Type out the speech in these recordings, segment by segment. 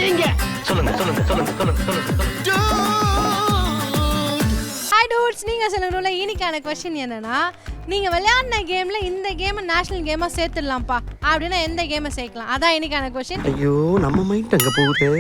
செய்யுங்க. சொல்லுங்க சொல்லுங்க சொல்லுங்க சொல்லுங்க சொல்லுங்க. ஹாய் டூட்ஸ், நீங்கள் சொல்லுறதுல இன்னைக்கான கொஸ்டின் என்னன்னா, நீங்கள் விளையாடின கேமில் இந்த கேமை நேஷனல் கேமாக சேர்த்துடலாம்ப்பா அப்படின்னா எந்த கேமை சேர்க்கலாம்? அதான் இன்னைக்கான கொஸ்டின். ஐயோ நம்ம மைண்ட் அங்கே போகுது.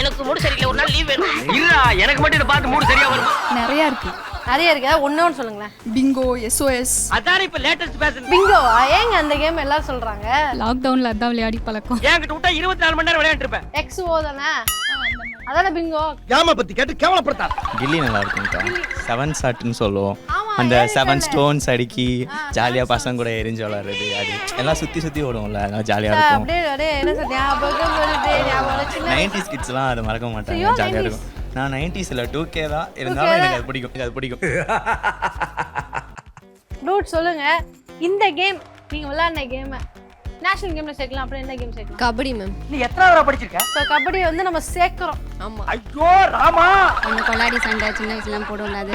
எனக்கு மூடு சரியில்லை, ஒரு நாள் லீவ் வேணும். இல்ல எனக்கு மட்டும் இதை பார்த்து மூடு சரியா வருமா? நிறையா இருக்கு. நிறைய இருக்கு, ஒன்று சொல்லுங்களேன். Bingo, SOS. அதான் இப்ப லேட்டஸ்ட் ஃபேஷன். பிங்கோவா? ஏங்க அந்த கேம் எல்லாரும் சொல்றாங்க? லாக்டவுன்ல அதான் விளையாடி பழக்கம். என்கிட்ட விட்டா 24 மணி நேரம் விளையாண்டு இருப்பேன். எக்ஸ்ஓ தானே? அதானே பிங்கோ. யாம பத்தி கேட்டு கேவலப்படுத்தாத. கில்லி நல்லா இருக்கும்க்கா. 7 ஷாட்னு சொல்லுவோம். ஆமா, அந்த ஏன் 7 தெரியல. ஸ்டோன்ஸ் அடிக்கி ஜாலியாக பசங்க கூட எரிஞ்சு விளாடுறது, அது எல்லாம் சுற்றி ஓடும்ல, அதெல்லாம் ஜாலியாக இருக்கும். அப்படியே அப்படியே என்ன சொல்ற ஞாபகம் வருது, ஞாபகம் வருது. சின்ன 90s கிட்ஸ்லாம் அதை மறக்க மாட்டாங்க, ஐயோ, ஜாலியாக 90s. இருக்கும். நான் 90s 2K தான் இருந்தாலும் எனக்கு அது பிடிக்கும். டூட் சொல்லுங்க, இந்த கேம் நீங்க விளையாடின கேம் நேஷனல் கேம்ல சேர்க்கலாம் அப்புறம் என்ன கேம் சேர்க்கலாம்? கபடி மேம். நீ எத்தனாவது படிச்சிருக்க? ஸோ கபடி வந்து நம்ம சேர்க்கிறோம். ஆமா. ஐயோ ராமா, அந்த கொலாடி சண்டை சின்ன வயசுலாம் போடுவோம்ல அது.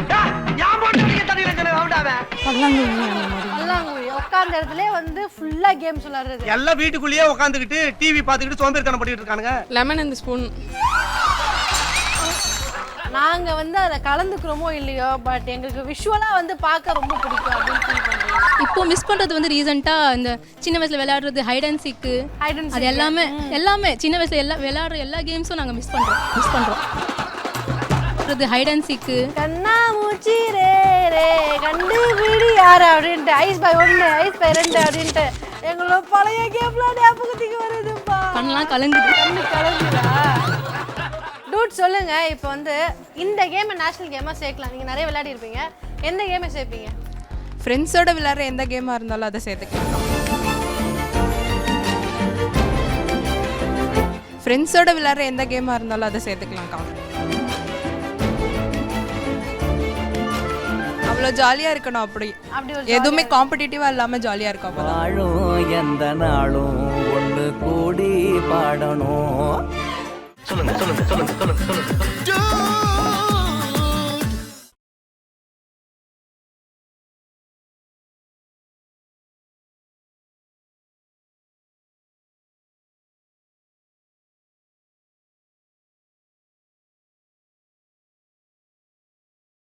ஞாபகம் வச்சுக்க தண்ணியில ஜன ரவுண்டாவே. பல்லாங்குழி அந்த மாதிரி. பல்லாங்குழி உட்கார்ந்த இடத்துல வந்து ஃபுல்லா கேம்ஸ் விளையாடுறது. எல்லாம் வீட்டுக்குள்ளேயே உட்காந்துக்கிட்டு டிவி பார்த்துக்கிட்டு சோம்பேறித்தனம் பண்ணிட்டு இருக்கானுங்க. Lemon and spoon. நாங்க வந்து அதை கலந்துக்கிறோமோ இல்லையோ, பட் எங்களுக்கு விஷுவலா வந்து பார்க்க ரொம்ப பிடிக்கும் அப்படின்னு ஃபீல் பண்றோம். இப்போ மிஸ் பண்றது வந்து ரீசெண்டாக இந்த சின்ன வயசுல விளையாடுறது ஹைட் அண்ட் சீக்கு, அது எல்லாமே சின்ன வயசுல விளையாடுற எல்லா கேம்ஸும் நாங்கள் மிஸ் பண்றோம். ஹைட் அண்ட் சீக்கு, கண்ணா மூச்சி ரே ரே கண்டுபிடி யாரு அப்படின்ட்டு, ஐஸ் பை 1 ஐஸ் பை 2 அப்படின்ட்டு எங்களோட பழைய கேம்லாம் ஞாபகத்துக்கு வருதுப்பா. கண்ணெல்லாம் கலங்குது. கண்ணு கலங்குதா? டூட் சொல்லுங்க, இப்போ வந்து இந்த கேமை நேஷனல் கேமா சேர்க்கலாம். நீங்க நிறைய விளையாடி இருப்பீங்க, எந்த கேமை சேர்ப்பீங்க? ஃப்ரெண்ட்ஸோட விளையாடுற எந்த கேமாக இருந்தாலும் அதை சேர்த்துக்கலாம். ஃப்ரெண்ட்ஸோட விளையாடுற எந்த கேமாக இருந்தாலும் அதை சேர்த்துக்கலாம்க்கா. அவ்வளோ ஜாலியாக இருக்கணும். அப்படி ஒரு எதுவுமே காம்படிட்டிவாக இல்லாமல் ஜாலியாக இருக்கும். அப்போ வாழும் எந்த நாளும் ஒன்று கூடி பாடணும். சொல்லுங்க சொல்லுங்க சொல்லுங்க சொல்லுங்க சொல்லுங்க.